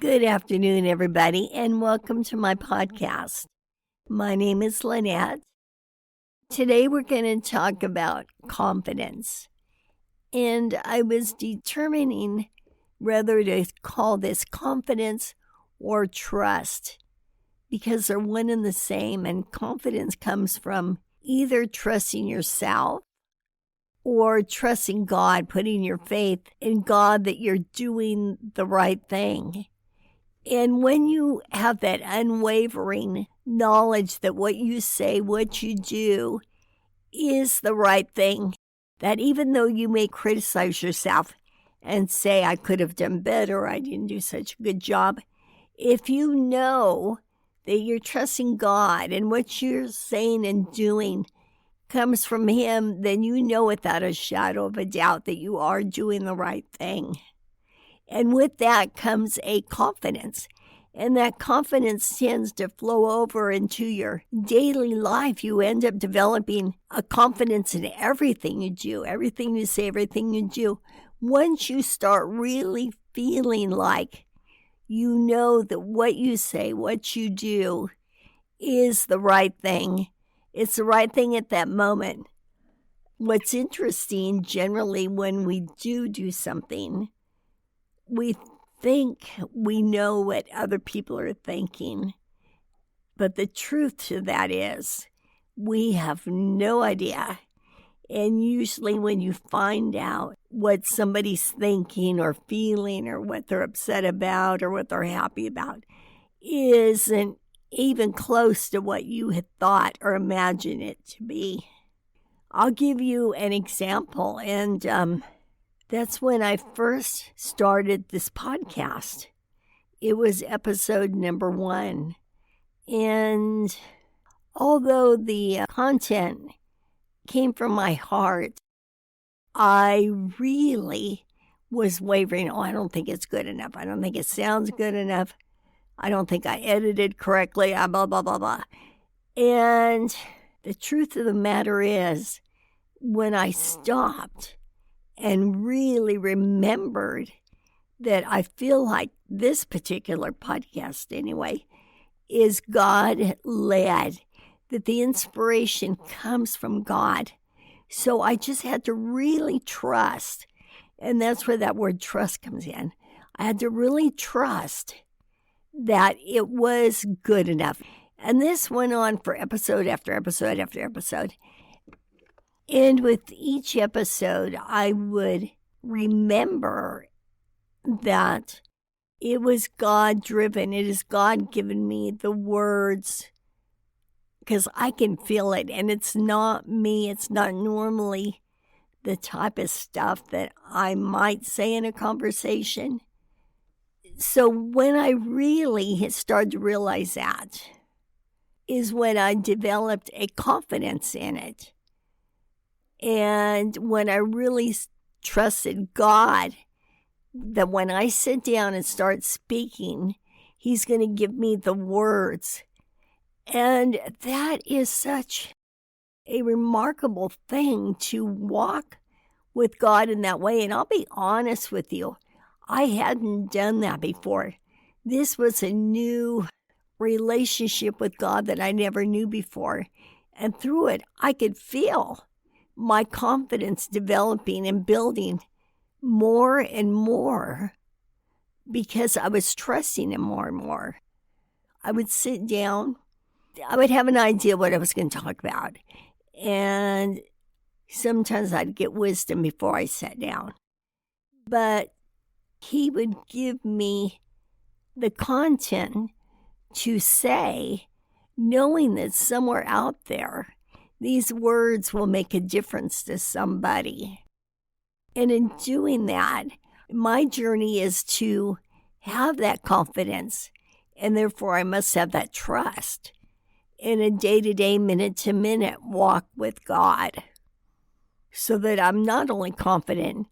Good afternoon, everybody, and welcome to my podcast. My name is Lynette. Today we're going to talk about confidence. And I was determining whether to call this confidence or trust because they're one and the same, and confidence comes from either trusting yourself or trusting God, putting your faith in God that you're doing the right thing. And when you have that unwavering knowledge that what you say, what you do is the right thing, that even though you may criticize yourself and say, I could have done better, I didn't do such a good job, if you know that you're trusting God and what you're saying and doing comes from Him, then you know without a shadow of a doubt that you are doing the right thing. And with that comes a confidence. And that confidence tends to flow over into your daily life. You end up developing a confidence in everything you do, everything you say, everything you do. Once you start really feeling like you know that what you say, what you do is the right thing. It's the right thing at that moment. What's interesting, generally, when we do something, we think we know what other people are thinking. But the truth to that is we have no idea. And usually when you find out what somebody's thinking or feeling or what they're upset about or what they're happy about isn't even close to what you had thought or imagined it to be. I'll give you an example, and that's when I first started this podcast. It was episode number 1. And although the content came from my heart, I really was wavering. I don't think it's good enough. I don't think it sounds good enough. I don't think I edited correctly, blah, blah, blah, blah. And the truth of the matter is, when I stopped and really remembered that I feel like this particular podcast anyway is God-led, that the inspiration comes from God. So I just had to really trust, and that's where that word trust comes in. I had to really trust that it was good enough. And this went on for episode after episode after episode. And with each episode, I would remember that it was God-driven. It is God giving me the words because I can feel it. And it's not me. It's not normally the type of stuff that I might say in a conversation. So when I really started to realize that is when I developed a confidence in it. And when I really trusted God, that when I sit down and start speaking, He's going to give me the words. And that is such a remarkable thing to walk with God in that way. And I'll be honest with you, I hadn't done that before. This was a new relationship with God that I never knew before. And through it, I could feel my confidence developing and building more and more because I was trusting Him more and more. I would sit down. I would have an idea what I was going to talk about. And sometimes I'd get wisdom before I sat down. But He would give me the content to say, knowing that somewhere out there, these words will make a difference to somebody. And in doing that, my journey is to have that confidence, and therefore I must have that trust in a day-to-day, minute-to-minute walk with God, so that I'm not only confident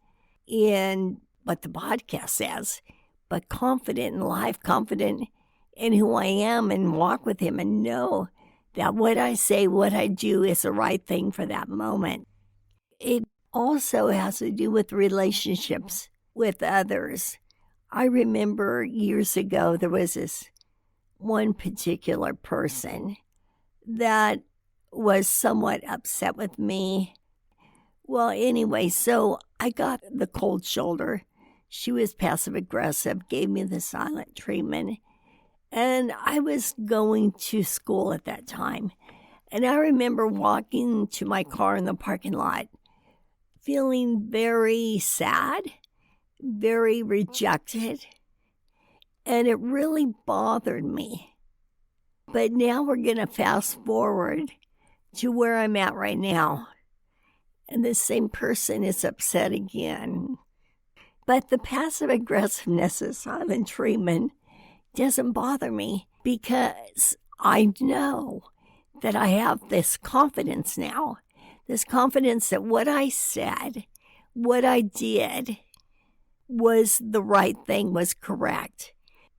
in what the podcast says, but confident in life, confident in who I am, and walk with Him and know that what I say, what I do is the right thing for that moment. It also has to do with relationships with others. I remember years ago there was this one particular person that was somewhat upset with me. Well, anyway, so I got the cold shoulder. She was passive aggressive, gave me the silent treatment. And I was going to school at that time. And I remember walking to my car in the parking lot, feeling very sad, very rejected. And it really bothered me. But now we're going to fast forward to where I'm at right now. And the same person is upset again. But the passive aggressiveness of silent treatment doesn't bother me because I know that I have this confidence now. This confidence that what I said, what I did was the right thing, was correct.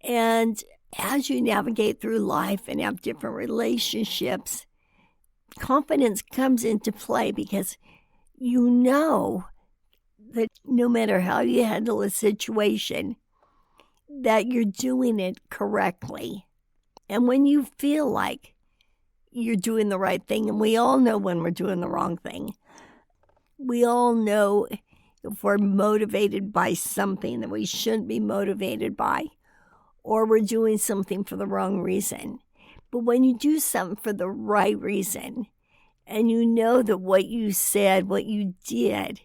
And as you navigate through life and have different relationships, confidence comes into play because you know that no matter how you handle a situation, that you're doing it correctly. And when you feel like you're doing the right thing, and we all know when we're doing the wrong thing, we all know if we're motivated by something that we shouldn't be motivated by, or we're doing something for the wrong reason. But when you do something for the right reason, and you know that what you said, what you did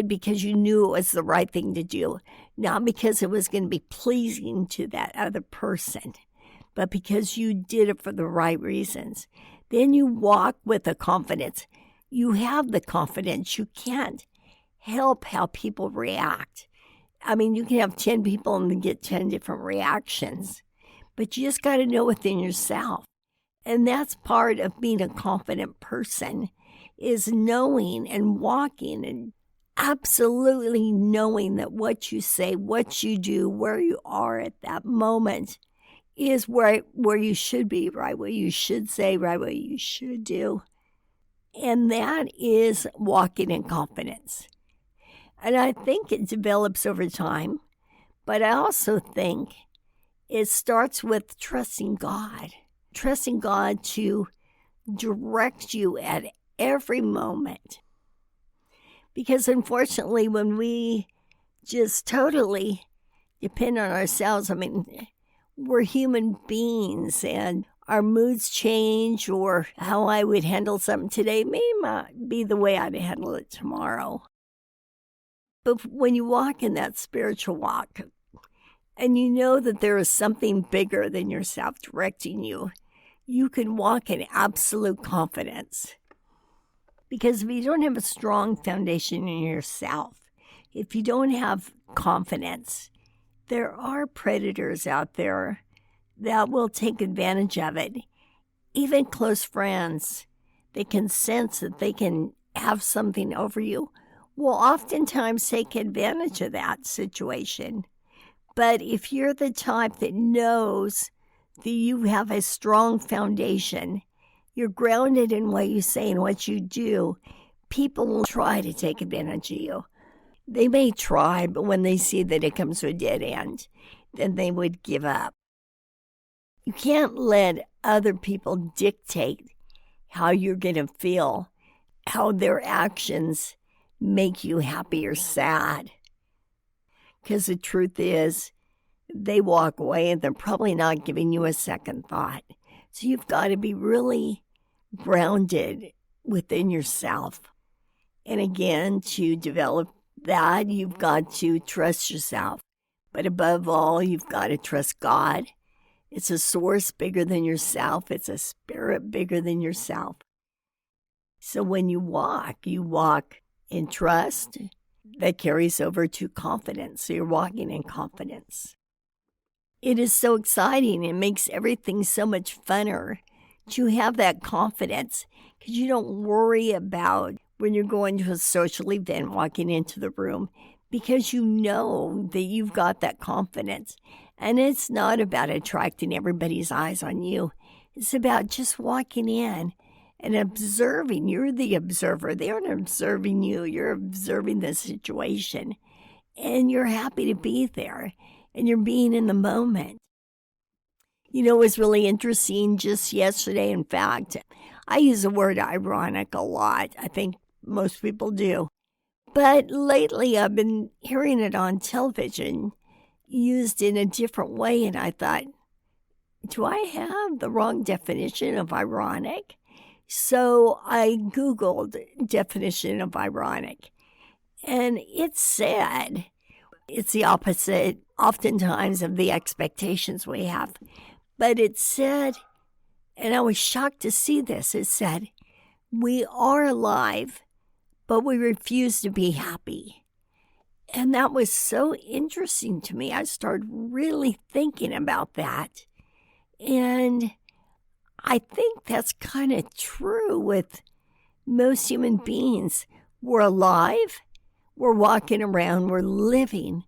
because you knew it was the right thing to do, not because it was going to be pleasing to that other person, but because you did it for the right reasons. Then you walk with the confidence. You have the confidence. You can't help how people react. I mean, you can have 10 people and get 10 different reactions, but you just got to know within yourself. And that's part of being a confident person, is knowing and walking and absolutely knowing that what you say, what you do, where you are at that moment is where you should be, right? What you should say, right? What you should do. And that is walking in confidence. And I think it develops over time, but I also think it starts with trusting God to direct you at every moment. Because unfortunately, when we just totally depend on ourselves, I mean, we're human beings and our moods change, or how I would handle something today may not be the way I'd handle it tomorrow. But when you walk in that spiritual walk and you know that there is something bigger than yourself directing you, you can walk in absolute confidence. Because if you don't have a strong foundation in yourself, if you don't have confidence, there are predators out there that will take advantage of it. Even close friends, they can sense that they can have something over you, will oftentimes take advantage of that situation. But if you're the type that knows that you have a strong foundation, you're grounded in what you say and what you do, people will try to take advantage of you. They may try, but when they see that it comes to a dead end, then they would give up. You can't let other people dictate how you're going to feel, how their actions make you happy or sad. Because the truth is, they walk away and they're probably not giving you a second thought. So you've got to be really grounded within yourself. And again, to develop that, you've got to trust yourself. But above all, you've got to trust God. It's a source bigger than yourself. It's a spirit bigger than yourself. So when you walk in trust that carries over to confidence. So you're walking in confidence. It is so exciting. It makes everything so much funner to have that confidence, because you don't worry about when you're going to a social event, walking into the room, because you know that you've got that confidence. And it's not about attracting everybody's eyes on you. It's about just walking in and observing. You're the observer. They aren't observing you. You're observing the situation. and you're happy to be there, and you're being in the moment. You know, it was really interesting just yesterday. In fact, I use the word ironic a lot. I think most people do. But lately, I've been hearing it on television used in a different way, and I thought, do I have the wrong definition of ironic? So I Googled definition of ironic, and it said it's the opposite oftentimes of the expectations we have. But it said, and I was shocked to see this, it said, we are alive, but we refuse to be happy. And that was so interesting to me. I started really thinking about that. And I think that's kind of true with most human beings. We're alive, we're walking around, we're living,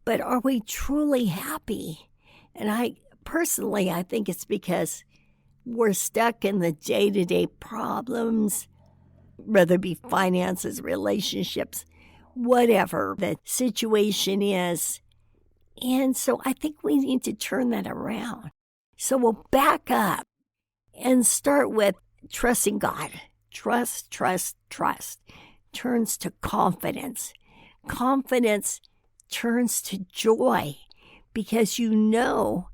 but are we truly happy? And I think it's because we're stuck in the day-to-day problems, whether it be finances, relationships, whatever the situation is. And so I think we need to turn that around. So we'll back up and start with trusting God. Trust turns to confidence. Confidence turns to joy because you know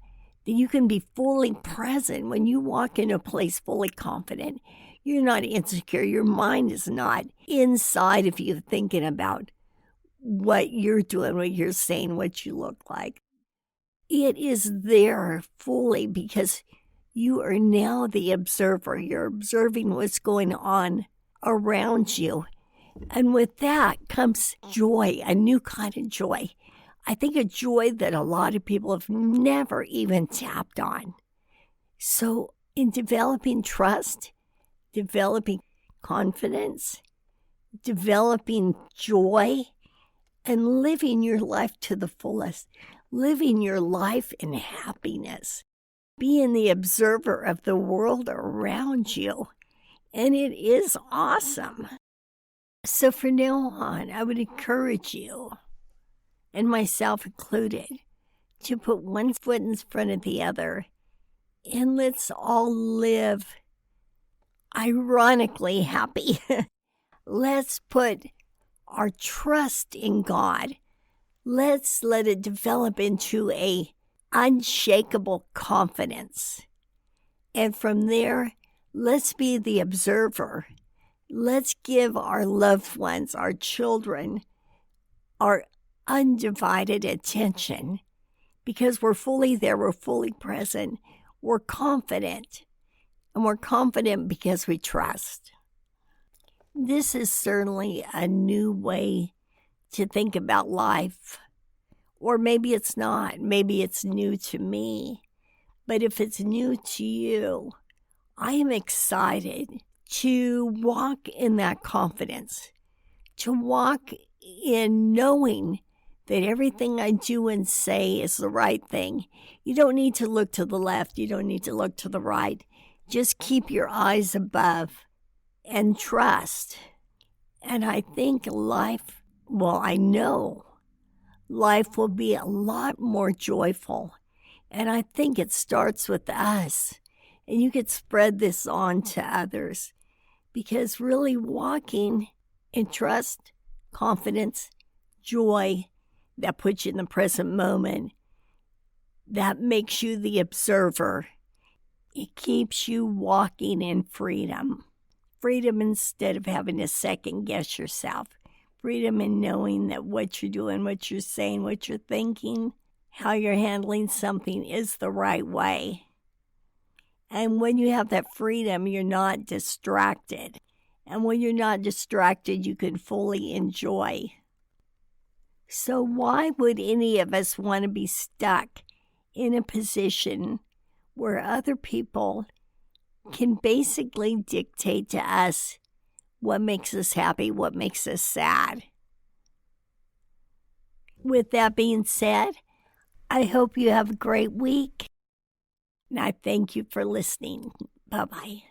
that you can be fully present when you walk in a place fully confident. You're not insecure. Your mind is not inside of you thinking about what you're doing, what you're saying, what you look like. It is there fully because you are now the observer. You're observing what's going on around you. And with that comes joy, a new kind of joy. I think a joy that a lot of people have never even tapped on. So in developing trust, developing confidence, developing joy, and living your life to the fullest, living your life in happiness, being the observer of the world around you. And it is awesome. So from now on, I would encourage you, and myself included, to put one foot in front of the other, and let's all live ironically happy. Let's put our trust in God. Let's let it develop into a unshakable confidence. And from there, let's be the observer. Let's give our loved ones, our children, our undivided attention because we're fully there, we're fully present, we're confident, and we're confident because we trust. This is certainly a new way to think about life. Or maybe it's not. Maybe it's new to me. But if it's new to you, I am excited to walk in that confidence, to walk in knowing that everything I do and say is the right thing. You don't need to look to the left. You don't need to look to the right. Just keep your eyes above and trust. And I think I know life will be a lot more joyful. And I think it starts with us. And you could spread this on to others. Because really walking in trust, confidence, joy, that puts you in the present moment, that makes you the observer. It keeps you walking in freedom. Freedom instead of having to second guess yourself. Freedom in knowing that what you're doing, what you're saying, what you're thinking, how you're handling something is the right way. And when you have that freedom, you're not distracted. And when you're not distracted, you can fully enjoy. So why would any of us want to be stuck in a position where other people can basically dictate to us what makes us happy, what makes us sad? With that being said, I hope you have a great week. And I thank you for listening. Bye-bye.